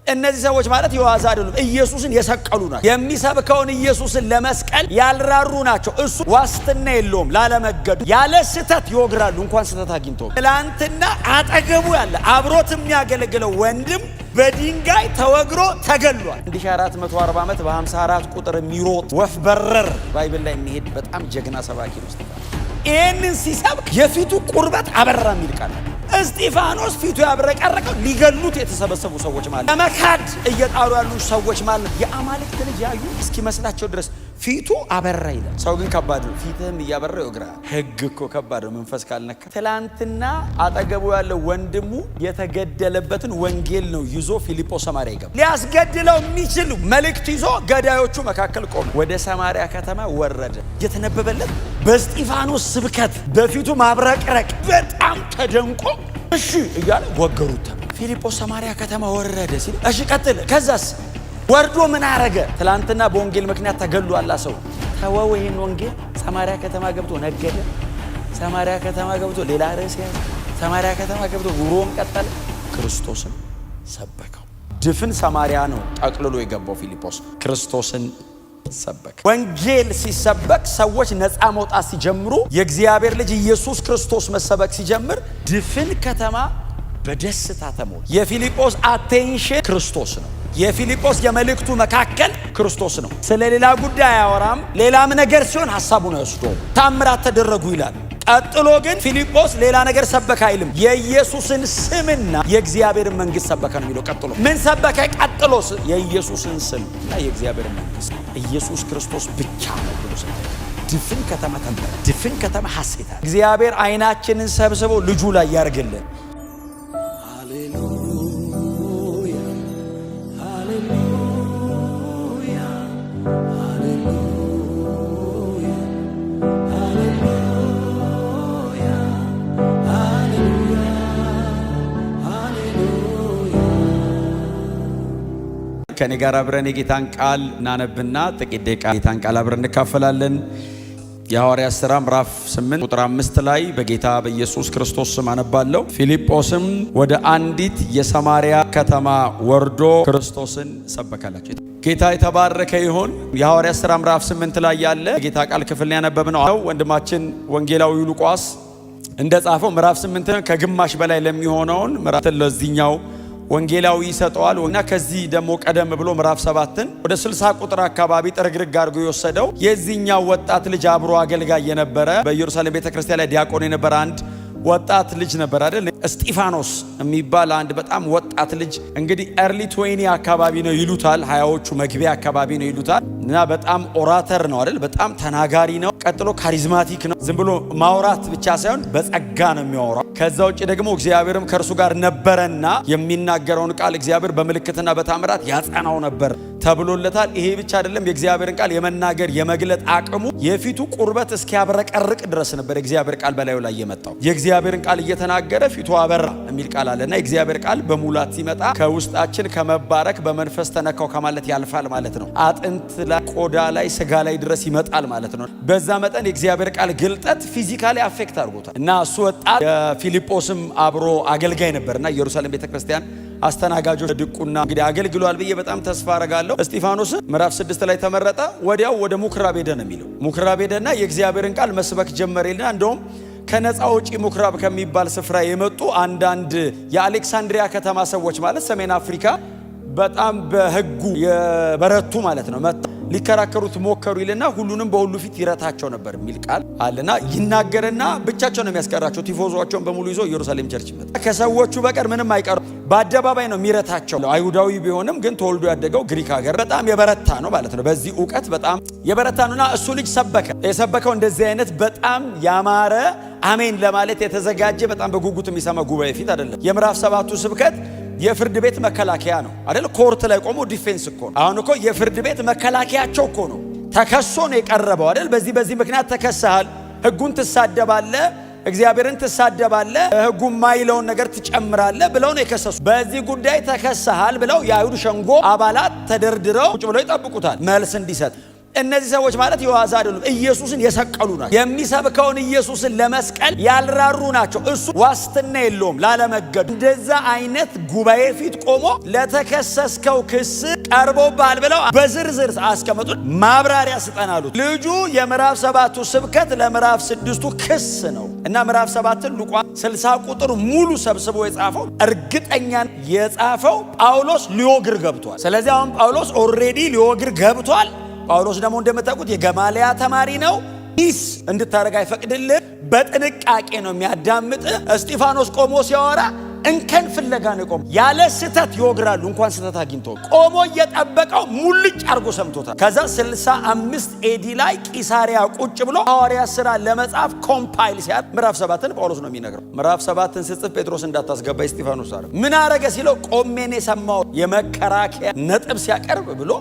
እነዚህ ሰዎች ማለት የዋዛ አይደሉም። ኢየሱስን የሰቀሉ ናቸው። የሚሰብከውን ኢየሱስን ለመስቀል ያልራሩ ናቸው። እሱ ዋስትና የለውም ላለመገዱ። ያለ ስተት ይወግራሉ እንኳን ስተት አግኝቶ። ትላንትና አጠገቡ ያለ አብሮት የሚያገለግለው ወንድም በድንጋይ ተወግሮ ተገሏል። 1440 ዓመት በ54 ቁጥር የሚሮጥ ወፍ በረር ባይብል ላይ የሚሄድ በጣም ጀግና ሰባኪ ነው። ይህንን ሲሰብክ የፊቱ ቁርበት አበራ የሚል ቃል እስጢፋኖስ ፊቱ ያብረቀረቀው ሊገሉት የተሰበሰቡ ሰዎች ማለት ለመካድ እየጣሩ ያሉ ሰዎች ማለት የአማልክት ልጅ ያዩ እስኪመስላቸው ድረስ ፊቱ አበራ ይላል። ሰው ግን ከባድ ነው። ፊትህም እያበራ ይወግራል። ህግ እኮ ከባድ ነው መንፈስ ካልነካ። ትላንትና አጠገቡ ያለው ወንድሙ የተገደለበትን ወንጌል ነው ይዞ ፊልጶስ ሰማርያ ይገባ። ሊያስገድለው የሚችል መልእክት ይዞ ገዳዮቹ መካከል ቆመ። ወደ ሰማርያ ከተማ ወረደ። የተነበበለት በእስጢፋኖስ ስብከት በፊቱ ማብረቅረቅ በጣም ተደንቆ እሺ እያለ ወገሩት። ፊልጶስ ሰማርያ ከተማ ወረደ ሲል እሺ ቀጥል። ከዛስ ወርዶ ምን አረገ? ትላንትና በወንጌል ምክንያት ተገሏል። ሰው ተወው ይሄን ወንጌል። ሰማርያ ከተማ ገብቶ ነገደ። ሰማርያ ከተማ ገብቶ ሌላ ርዕስ ያዘ። ሰማርያ ከተማ ገብቶ ኑሮን ቀጠለ። ክርስቶስን ሰበከው። ድፍን ሰማርያ ነው ጠቅልሎ የገባው ፊልጶስ። ክርስቶስን ሰበከ። ወንጌል ሲሰበክ ሰዎች ነፃ መውጣት ሲጀምሩ፣ የእግዚአብሔር ልጅ ኢየሱስ ክርስቶስ መሰበክ ሲጀምር ድፍን ከተማ በደስታ ተሞላ። የፊልጶስ አቴንሽን ክርስቶስ ነው። የፊልጶስ የመልእክቱ መካከል ክርስቶስ ነው። ስለ ሌላ ጉዳይ አያወራም። ሌላም ነገር ሲሆን ሐሳቡን አይወስዶ። ታምራት ተደረጉ ይላል። ቀጥሎ ግን ፊልጶስ ሌላ ነገር ሰበከ አይልም። የኢየሱስን ስምና የእግዚአብሔርን መንግስት ሰበከ ነው የሚለው። ቀጥሎ ምን ሰበከ? ቀጥሎስ የኢየሱስን ስምና የእግዚአብሔርን መንግስት ኢየሱስ ክርስቶስ ብቻ ነው ብሎ ሰበከ። ድፍን ከተማ ተንበረ። ድፍን ከተማ ሐሴታ። እግዚአብሔር አይናችንን ሰብስቦ ልጁ ላይ ያርግልን። ከኔ ጋር አብረን የጌታን ቃል እናነብና ጥቂት ደቂቃ ጌታን ቃል አብረን እንካፈላለን። የሐዋርያት ሥራ ምዕራፍ 8 ቁጥር 5 ላይ በጌታ በኢየሱስ ክርስቶስ ስም አነባለሁ። ፊልጶስም ወደ አንዲት የሰማርያ ከተማ ወርዶ ክርስቶስን ሰበከላቸው። ጌታ የተባረከ ይሁን። የሐዋርያት ሥራ ምዕራፍ 8 ላይ ያለ የጌታ ቃል ክፍል ያነበብነው ወንድማችን ወንጌላዊ ሉቃስ እንደጻፈው ምዕራፍ 8 ከግማሽ በላይ ለሚሆነውን ምዕራፍ ለዚህኛው ወንጌላዊ ይሰጠዋል እና ከዚህ ደግሞ ቀደም ብሎ ምዕራፍ 7ን ወደ 60 ቁጥር አካባቢ ጥርግርግ አድርጎ የወሰደው የዚህኛው ወጣት ልጅ አብሮ አገልጋይ የነበረ በኢየሩሳሌም ቤተክርስቲያን ላይ ዲያቆን የነበረ አንድ ወጣት ልጅ ነበር አይደል? እስጢፋኖስ የሚባል አንድ በጣም ወጣት ልጅ እንግዲህ ኤርሊ 20 አካባቢ ነው ይሉታል፣ 20ዎቹ መግቢያ አካባቢ ነው ይሉታል። እና በጣም ኦራተር ነው አይደል? በጣም ተናጋሪ ነው። ቀጥሎ ካሪዝማቲክ ነው። ዝም ብሎ ማውራት ብቻ ሳይሆን በጸጋ ነው የሚያወራው። ከዛ ውጭ ደግሞ እግዚአብሔርም ከእርሱ ጋር ነበረና የሚናገረውን ቃል እግዚአብሔር በምልክትና በታምራት ያጸናው ነበር ተብሎለታል። ይሄ ብቻ አይደለም፣ የእግዚአብሔርን ቃል የመናገር የመግለጥ አቅሙ የፊቱ ቁርበት እስኪያብረቀርቅ ድረስ ነበር የእግዚአብሔር ቃል በላዩ ላይ የመጣው። የእግዚአብሔርን ቃል እየተናገረ ፊቱ አበራ የሚል ቃል አለና የእግዚአብሔር ቃል በሙላት ሲመጣ ከውስጣችን ከመባረክ በመንፈስ ተነካው ከማለት ያልፋል ማለት ነው። አጥንት ላይ፣ ቆዳ ላይ፣ ስጋ ላይ ድረስ ይመጣል ማለት ነው። በዛ መጠን የእግዚአብሔር ቃል ግልጠት ፊዚካሊ አፌክት አድርጎታል። እና እሱ ወጣት የፊልጶስም አብሮ አገልጋይ ነበርና ኢየሩሳሌም ቤተክርስቲያን አስተናጋጆች ድቁና እንግዲህ አገልግሏል ብዬ በጣም ተስፋ አረጋለሁ። እስጢፋኖስ ምዕራፍ 6 ላይ ተመረጠ። ወዲያው ወደ ምኩራብ ሄደ ነው የሚለው። ምኩራብ ሄደና የእግዚአብሔርን ቃል መስበክ ጀመረና እንደውም ከነፃ ውጪ ምኩራብ ከሚባል ስፍራ የመጡ አንዳንድ የአሌክሳንድሪያ ከተማ ሰዎች ማለት ሰሜን አፍሪካ በጣም በህጉ የበረቱ ማለት ነው መጣ ሊከራከሩት ሞከሩ ይልና ሁሉንም በሁሉ ፊት ይረታቸው ነበር የሚል ቃል አለና ይናገርና ብቻቸው ነው የሚያስቀራቸው። ቲፎዞአቸውን በሙሉ ይዞ ኢየሩሳሌም ቸርች መጣ። ከሰዎቹ በቀር ምንም አይቀሩ። በአደባባይ ነው የሚረታቸው። አይሁዳዊ ቢሆንም ግን ተወልዶ ያደገው ግሪክ ሀገር በጣም የበረታ ነው ማለት ነው። በዚህ ዕውቀት በጣም የበረታ ነውና እሱ ልጅ ሰበከ። የሰበከው እንደዚህ አይነት በጣም ያማረ አሜን ለማለት የተዘጋጀ በጣም በጉጉት የሚሰማ ጉባኤ ፊት አይደለም። የምዕራፍ 7ቱ ስብከት የፍርድ ቤት መከላከያ ነው አይደል? ኮርት ላይ ቆሞ ዲፌንስ እኮ ነው። አሁን እኮ የፍርድ ቤት መከላከያቸው እኮ ነው። ተከሶ ነው የቀረበው አይደል? በዚህ ምክንያት ተከሰሃል፣ ህጉን ትሳደባለህ፣ እግዚአብሔርን ትሳደባለህ፣ ህጉ ማይለውን ነገር ትጨምራለህ ብለው ነው የከሰሱ። በዚህ ጉዳይ ተከሰሃል ብለው የአይሁድ ሸንጎ አባላት ተደርድረው ቁጭ ብለው ይጠብቁታል መልስ እንዲሰጥ። እነዚህ ሰዎች ማለት የዋዛ አይደሉም። ኢየሱስን የሰቀሉ ናቸው። የሚሰብከውን ኢየሱስን ለመስቀል ያልራሩ ናቸው። እሱ ዋስትና የለውም ላለመገዱ። እንደዛ አይነት ጉባኤ ፊት ቆሞ ለተከሰስከው ክስ ቀርቦብሃል ብለው በዝርዝር አስቀመጡት። ማብራሪያ ስጠን አሉት። ልጁ የምዕራፍ 7ቱ ስብከት ለምዕራፍ 6ቱ ክስ ነው እና ምዕራፍ 7ን ሉቃስ 60 ቁጥር ሙሉ ሰብስቦ የጻፈው እርግጠኛ የጻፈው ጳውሎስ ሊወግር ገብቷል። ስለዚህ አሁን ጳውሎስ ኦልሬዲ ሊወግር ገብቷል። ጳውሎስ ደግሞ እንደምታውቁት የገማልያ ተማሪ ነው። ሚስ እንድታረጋ አይፈቅድልህ። በጥንቃቄ ነው የሚያዳምጥ። እስጢፋኖስ ቆሞ ሲያወራ እንከን ፍለጋ ነው ቆሞ። ያለ ስተት ይወግራሉ። እንኳን ስተት አግኝቶ ቆሞ እየጠበቀው ሙልጭ አርጎ ሰምቶታል። ከዛ 65 ኤዲ ላይ ቂሳሪያ ቁጭ ብሎ ሐዋርያት ሥራ ለመጻፍ ኮምፓይል ሲያደርግ ምዕራፍ 7ን ጳውሎስ ነው የሚነግረው። ምዕራፍ 7ን ስጽፍ ጴጥሮስ እንዳታስገባ እስጢፋኖስ አረ ምን አረገ ሲለው ቆሜን የሰማው የመከራከያ ነጥብ ሲያቀርብ ብሎ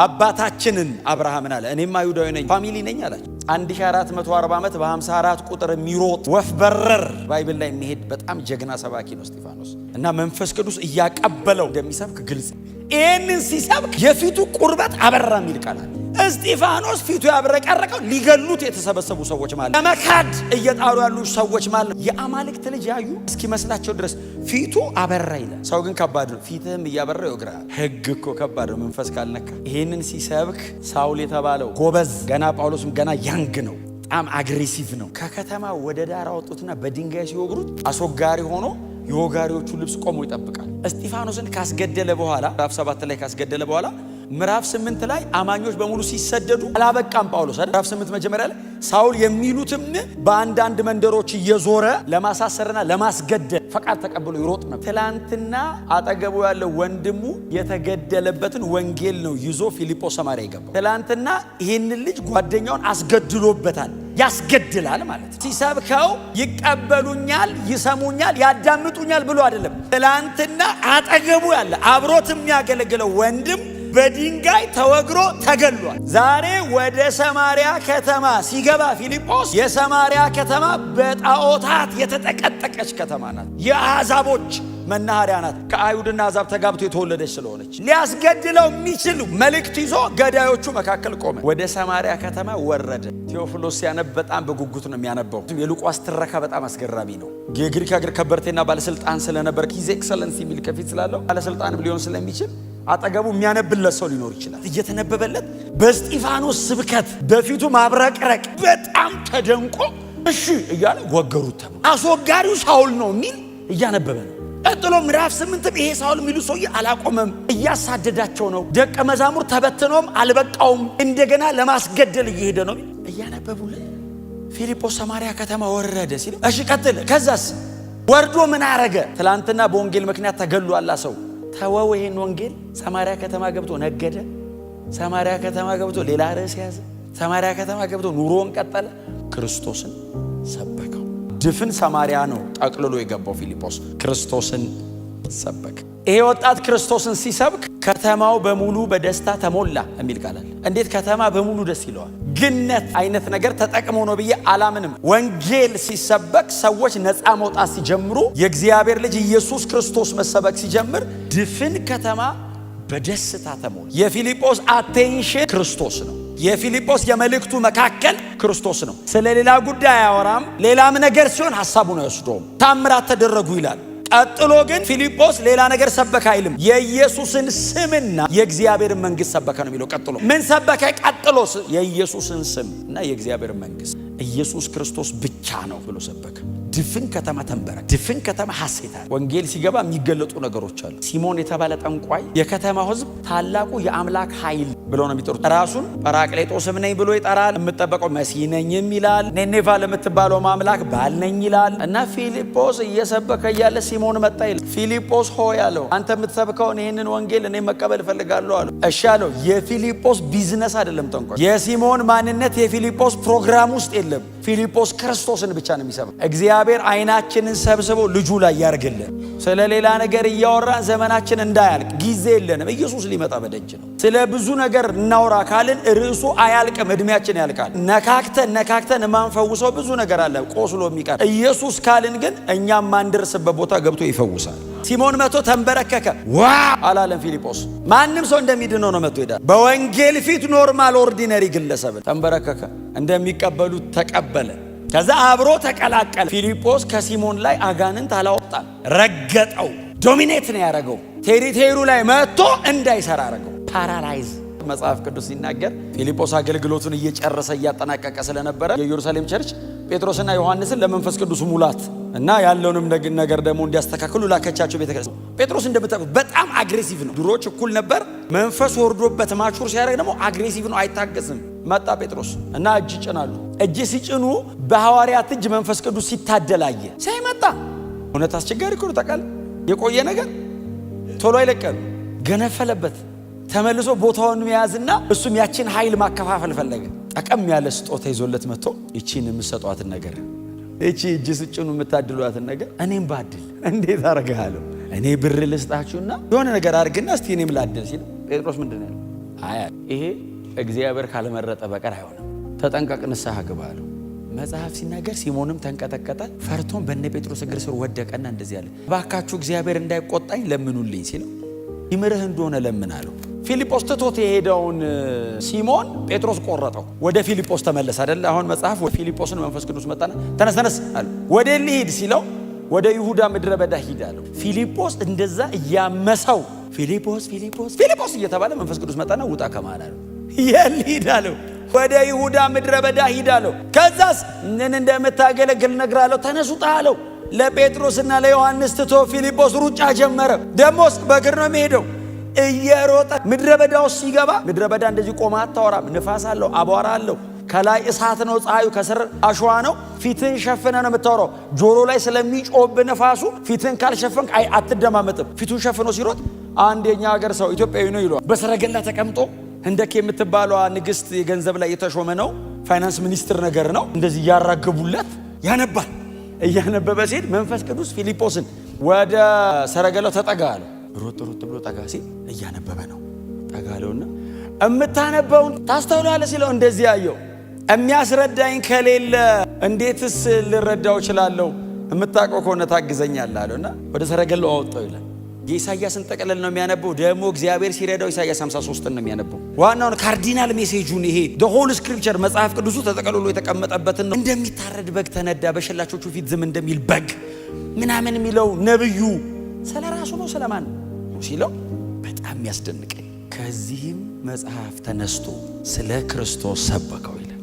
አባታችንን አብርሃምን አለ። እኔም አይሁዳዊ ነኝ ፋሚሊ ነኝ አላቸው። 1440 ዓመት በ54 ቁጥር የሚሮጥ ወፍ በረር ባይብል ላይ የሚሄድ በጣም ጀግና ሰባኪ ነው እስጢፋኖስ እና መንፈስ ቅዱስ እያቀበለው እንደሚሰብክ ግልጽ። ይህንን ሲሰብክ የፊቱ ቁርበት አበራ የሚል ቃል አለ። እስጢፋኖስ ፊቱ ያብረቀረቀው ሊገሉት የተሰበሰቡ ሰዎች ማለት ለመካድ እየጣሩ ያሉ ሰዎች ማለት የአማልክት ልጅ ያዩ እስኪመስላቸው ድረስ ፊቱ አበራ ይላል። ሰው ግን ከባድ ነው። ፊትህም እያበራ ይወግራል። ሕግ እኮ ከባድ ነው መንፈስ ካልነካ። ይህንን ሲሰብክ ሳውል የተባለው ጎበዝ ገና ጳውሎስም ገና ያንግ ነው። በጣም አግሬሲቭ ነው። ከከተማ ወደ ዳር አወጡትና በድንጋይ ሲወግሩት አስወጋሪ ሆኖ የወጋሪዎቹ ልብስ ቆሞ ይጠብቃል። እስጢፋኖስን ካስገደለ በኋላ ምዕራፍ 7 ላይ ካስገደለ በኋላ ምዕራፍ 8 ላይ አማኞች በሙሉ ሲሰደዱ አላበቃም ጳውሎስ አይደል? ምዕራፍ 8 መጀመሪያ ላይ ሳውል የሚሉትም በአንዳንድ መንደሮች እየዞረ ለማሳሰርና ለማስገደል ፈቃድ ተቀብሎ ይሮጥ ነበር። ትላንትና አጠገቡ ያለው ወንድሙ የተገደለበትን ወንጌል ነው ይዞ ፊልጶስ ሰማርያ ይገባል። ትላንትና ይህንን ልጅ ጓደኛውን አስገድሎበታል። ያስገድላል ማለት ሲሰብከው ይቀበሉኛል፣ ይሰሙኛል፣ ያዳምጡኛል ብሎ አይደለም። ትላንትና አጠገቡ ያለ አብሮት የሚያገለግለው ወንድም በድንጋይ ተወግሮ ተገሏል። ዛሬ ወደ ሰማርያ ከተማ ሲገባ ፊልጶስ የሰማርያ ከተማ በጣዖታት የተጠቀጠቀች ከተማ ናት። የአሕዛቦች መናኸሪያ ናት። ከአይሁድና አሕዛብ ተጋብቶ የተወለደች ስለሆነች ሊያስገድለው የሚችል መልእክት ይዞ ገዳዮቹ መካከል ቆመ። ወደ ሰማርያ ከተማ ወረደ። ቴዎፍሎስ ሲያነብ በጣም በጉጉት ነው የሚያነበው። የሉቃስ ትረካ በጣም አስገራሚ ነው። የግሪክ ሀገር ከበርቴና ባለስልጣን ስለነበር ሂዝ ኤክሰለንስ የሚል ከፊት ስላለው ባለስልጣንም ሊሆን ስለሚችል አጠገቡ የሚያነብለት ሰው ሊኖር ይችላል። እየተነበበለት በእስጢፋኖስ ስብከት በፊቱ ማብረቅረቅ በጣም ተደንቆ እሺ እያለ ወገሩት። አስወጋሪው ሳውል ነው የሚል እያነበበ ነው። ቀጥሎ ምዕራፍ 8 ይሄ ሳውል የሚሉ ሰውዬ አላቆመም፣ እያሳደዳቸው ነው። ደቀ መዛሙር ተበትኖም አልበቃውም፣ እንደገና ለማስገደል እየሄደ ነው። እያነበቡለት ፊልጶስ ሰማርያ ከተማ ወረደ ሲል እሺ ቀጥል። ከዛስ ወርዶ ምን አረገ? ትላንትና በወንጌል ምክንያት ተገሏላ ሰው ተወው። ይሄን ወንጌል ሰማርያ ከተማ ገብቶ ነገደ። ሰማርያ ከተማ ገብቶ ሌላ ርዕስ ያዘ። ሰማርያ ከተማ ገብቶ ኑሮን ቀጠለ። ክርስቶስን ሰበከው። ድፍን ሰማርያ ነው ጠቅልሎ የገባው ፊልጶስ። ክርስቶስን ሰበከ። ይሄ ወጣት ክርስቶስን ሲሰብክ ከተማው በሙሉ በደስታ ተሞላ የሚል ቃል አለ። እንዴት ከተማ በሙሉ ደስ ይለዋል? ግነት አይነት ነገር ተጠቅሞ ነው ብዬ አላምንም። ወንጌል ሲሰበክ ሰዎች ነፃ መውጣት ሲጀምሩ፣ የእግዚአብሔር ልጅ ኢየሱስ ክርስቶስ መሰበክ ሲጀምር ድፍን ከተማ በደስታ ተሞላ። የፊልጶስ አቴንሽን ክርስቶስ ነው። የፊልጶስ የመልእክቱ መካከል ክርስቶስ ነው። ስለ ሌላ ጉዳይ አያወራም። ሌላም ነገር ሲሆን ሐሳቡን አይወስደውም። ታምራት ተደረጉ ይላል። ቀጥሎ ግን ፊልጶስ ሌላ ነገር ሰበከ አይልም። የኢየሱስን ስምና የእግዚአብሔርን መንግስት ሰበከ ነው የሚለው። ቀጥሎ ምን ሰበከ? ቀጥሎስ የኢየሱስን ስም እና የእግዚአብሔር መንግስት ኢየሱስ ክርስቶስ ብቻ ነው ብሎ ሰበከ። ድፍን ከተማ ተንበረከከ። ድፍን ከተማ ሐሴት አለ። ወንጌል ሲገባ የሚገለጡ ነገሮች አሉ። ሲሞን የተባለ ጠንቋይ የከተማው ሕዝብ ታላቁ የአምላክ ኃይል ብሎ ነው የሚጠሩት። ራሱን ጰራቅሊጦስም ነኝ ብሎ ይጠራል። የምጠበቀው መሲህ ነኝም ይላል። ኔኔቫ ለምትባለው አምላክ ባል ነኝ ይላል። እና ፊልጶስ እየሰበከ እያለ ሲሞን መጣ ይላል። ፊልጶስ ሆይ አለው፣ አንተ የምትሰብከውን ይህንን ወንጌል እኔ መቀበል እፈልጋለሁ አለው። እሺ አለው። የፊልጶስ ቢዝነስ አይደለም ጠንቋይ። የሲሞን ማንነት የፊልጶስ ፕሮግራም ውስጥ የለም። ፊልጶስ ክርስቶስን ብቻ ነው የሚሰብከው። እግዚአብሔር አይናችንን ሰብስቦ ልጁ ላይ ያርግልን። ስለ ሌላ ነገር እያወራን ዘመናችን እንዳያልቅ ጊዜ የለንም። ኢየሱስ ሊመጣ በደጅ ነው። ስለ ብዙ ነገር እናውራ ካልን ርዕሱ አያልቅም፣ እድሜያችን ያልቃል። ነካክተን የማንፈውሰው ብዙ ነገር አለ ቆስሎ የሚቀር። ኢየሱስ ካልን ግን እኛም ማንደርስበት ቦታ ገብቶ ይፈውሳል። ሲሞን መቶ ተንበረከከ። ዋው አላለም ፊልጶስ። ማንም ሰው እንደሚድነው ነው መቶ ሄዳል። በወንጌል ፊት ኖርማል ኦርዲነሪ ግለሰብ ተንበረከከ፣ እንደሚቀበሉት ተቀበለ። ከዛ አብሮ ተቀላቀለ። ፊልጶስ ከሲሞን ላይ አጋንንት አላወጣም፣ ረገጠው። ዶሚኔት ነው ያደረገው። ቴሪቴሩ ላይ መጥቶ እንዳይሰራ አደረገው። ፓራላይዝ መጽሐፍ ቅዱስ ሲናገር ፊልጶስ አገልግሎቱን እየጨረሰ እያጠናቀቀ ስለነበረ የኢየሩሳሌም ቸርች ጴጥሮስና ዮሐንስን ለመንፈስ ቅዱስ ሙላት እና ያለውንም ነገር ደግሞ እንዲያስተካክሉ ላከቻቸው። ቤተክርስቲያን ጴጥሮስ እንደምታውቁት በጣም አግሬሲቭ ነው። ድሮ ችኩል ነበር። መንፈስ ወርዶበት ማቹር ሲያደርግ ደግሞ አግሬሲቭ ነው፣ አይታገስም። መጣ ጴጥሮስ እና እጅ ጭናሉ። እጅ ሲጭኑ በሐዋርያት እጅ መንፈስ ቅዱስ ሲታደላየ ሳይመጣ እውነት አስቸጋሪ እኮ ነው። ታውቃለህ፣ የቆየ ነገር ቶሎ አይለቀም። ገነፈለበት። ተመልሶ ቦታውን መያዝና እሱም ያችን ኃይል ማከፋፈል ፈለገ። ጠቀም ያለ ስጦታ ይዞለት መጥቶ እቺን የምሰጧትን ነገር፣ እቺ እጅ ስጭኑ የምታድሏትን ነገር እኔም ባድል እንዴት አረጋለሁ? እኔ ብር ልስጣችሁና የሆነ ነገር አድርግና እስቲ እኔም ላድል ሲል ጴጥሮስ ምንድን ነው? አይ ይሄ እግዚአብሔር ካልመረጠ በቀር አይሆንም፣ ተጠንቀቅ፣ ንስሐ ግባ አለው። መጽሐፍ ሲናገር ሲሞንም ተንቀጠቀጠ፣ ፈርቶም በእነ ጴጥሮስ እግር ስር ወደቀና እንደዚህ አለ፣ እባካችሁ እግዚአብሔር እንዳይቆጣኝ ለምኑልኝ ሲለው ይምርህ እንደሆነ ለምን አለው። ፊልጶስ ትቶት የሄደውን ሲሞን ጴጥሮስ ቆረጠው። ወደ ፊልጶስ ተመለሰ አይደል? አሁን መጽሐፍ ፊልጶስን መንፈስ ቅዱስ መጣና ተነስ ተነስ አለ። ወደ ሊሄድ ሲለው ወደ ይሁዳ ምድረ በዳ ሂድ አለው። ፊልጶስ እንደዛ እያመሰው ፊልጶስ ፊልጶስ ፊልጶስ እየተባለ መንፈስ ቅዱስ መጣና ውጣ ከመሃል አለው። የሊሄድ አለው። ወደ ይሁዳ ምድረ በዳ ሂድ አለው። ከዛስ ምን እንደምታገለግል እነግርሃለሁ፣ ተነስ ውጣ አለው። ለጴጥሮስና ለዮሐንስ ትቶ ፊልጶስ ሩጫ ጀመረ። ደሞስ በእግር ነው የሚሄደው። እየሮጠ ምድረ በዳ ውስጥ ሲገባ፣ ምድረ በዳ እንደዚህ ቆማ አታወራም። ንፋስ አለው፣ አቧራ አለው። ከላይ እሳት ነው፣ ፀሐዩ ከስር አሸዋ ነው። ፊትን ሸፍነ ነው የምታወራው። ጆሮ ላይ ስለሚጮብ ነፋሱ ፊትን ካልሸፈንክ አትደማመጥም። ፊቱን ሸፍኖ ሲሮጥ አንድ የኛ ሀገር ሰው ኢትዮጵያዊ ነው ይሏል። በሰረገላ ተቀምጦ ህንደኬ የምትባሏ ንግስት የገንዘብ ላይ የተሾመ ነው፣ ፋይናንስ ሚኒስትር ነገር ነው። እንደዚህ እያራገቡለት ያነባል። እያነበበ ሲሄድ መንፈስ ቅዱስ ፊልጶስን ወደ ሰረገላው ተጠጋ አለው። ሮጥ ሮጥ ብሎ ጠጋ ሲል እያነበበ ነው። ጠጋ አለውና እምታነበውን ታስተውላለህ ሲለው እንደዚህ ያየው። የሚያስረዳኝ ከሌለ እንዴትስ ልረዳው እችላለሁ? የምታውቀው ከሆነ ታግዘኛለህ አለውና ወደ ሰረገላው አወጣው ይላል። የኢሳይያስን ጠቅለል ነው የሚያነበው። ደግሞ እግዚአብሔር ሲረዳው ኢሳይያስ 53 ነው የሚያነበው። ዋናውን ካርዲናል ሜሴጁን ይሄ the whole scripture መጽሐፍ ቅዱሱ ተጠቅልሎ የተቀመጠበትን ነው። እንደሚታረድ በግ ተነዳ፣ በሸላቾቹ ፊት ዝም እንደሚል በግ ምናምን የሚለው ነብዩ ስለ ራሱ ነው ስለማን ነው ሲለው በጣም ያስደንቀኝ። ከዚህም መጽሐፍ ተነስቶ ስለ ክርስቶስ ሰበከው ይላል።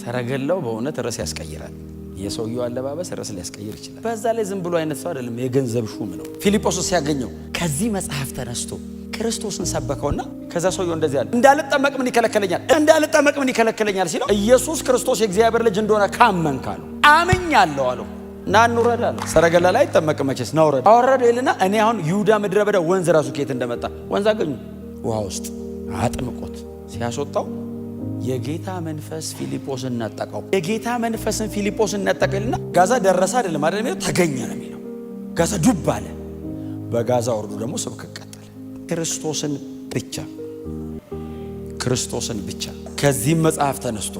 ሰረገላው በእውነት ርዕስ ያስቀይራል። የሰውየው አለባበስ ርዕስ ሊያስቀይር ይችላል። በዛ ላይ ዝም ብሎ አይነት ሰው አይደለም፣ የገንዘብ ሹም ነው። ፊልጶስ ሲያገኘው ከዚህ መጽሐፍ ተነስቶ ክርስቶስን ሰበከውና ከዛ ሰውየው እንደዚህ አለ፣ እንዳልጠመቅ ምን ይከለክለኛል? እንዳልጠመቅ ምን ይከለክለኛል ሲለው ኢየሱስ ክርስቶስ የእግዚአብሔር ልጅ እንደሆነ ካመንክ አለው። አምኛለሁ አለው። ና እንውረድ አለው። ሰረገላ ላይ አይጠመቅ መቼስ ና ውረድ። አወረደ ይልና እኔ አሁን ይሁዳ ምድረ በዳ ወንዝ ራሱ ከየት እንደመጣ ወንዝ አገኙ። ውሃ ውስጥ አጥምቆት ሲያስወጣው የጌታ መንፈስ ፊልጶስን ነጠቀው። የጌታ መንፈስን ፊልጶስን ነጠቀልና ጋዛ ደረሰ አይደለም አይደል የሚለው ተገኘ ነው የሚለው። ጋዛ ዱብ አለ። በጋዛ ወርዱ ደግሞ ስብከት ቀጠለ። ክርስቶስን ብቻ ከዚህም መጽሐፍ ተነስቶ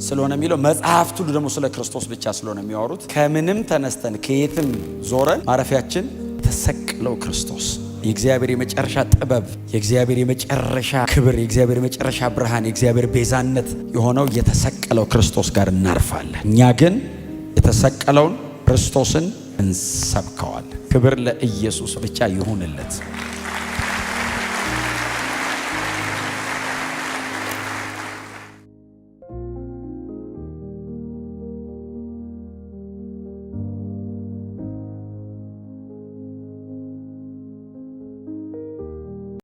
ስለሆነ የሚለው መጽሐፍት ሁሉ ደግሞ ስለ ክርስቶስ ብቻ ስለሆነ የሚያወሩት ከምንም ተነስተን ከየትም ዞረን ማረፊያችን ተሰቅለው ክርስቶስ የእግዚአብሔር የመጨረሻ ጥበብ፣ የእግዚአብሔር የመጨረሻ ክብር፣ የእግዚአብሔር የመጨረሻ ብርሃን፣ የእግዚአብሔር ቤዛነት የሆነው የተሰቀለው ክርስቶስ ጋር እናርፋለን። እኛ ግን የተሰቀለውን ክርስቶስን እንሰብከዋለን። ክብር ለኢየሱስ ብቻ ይሁንለት።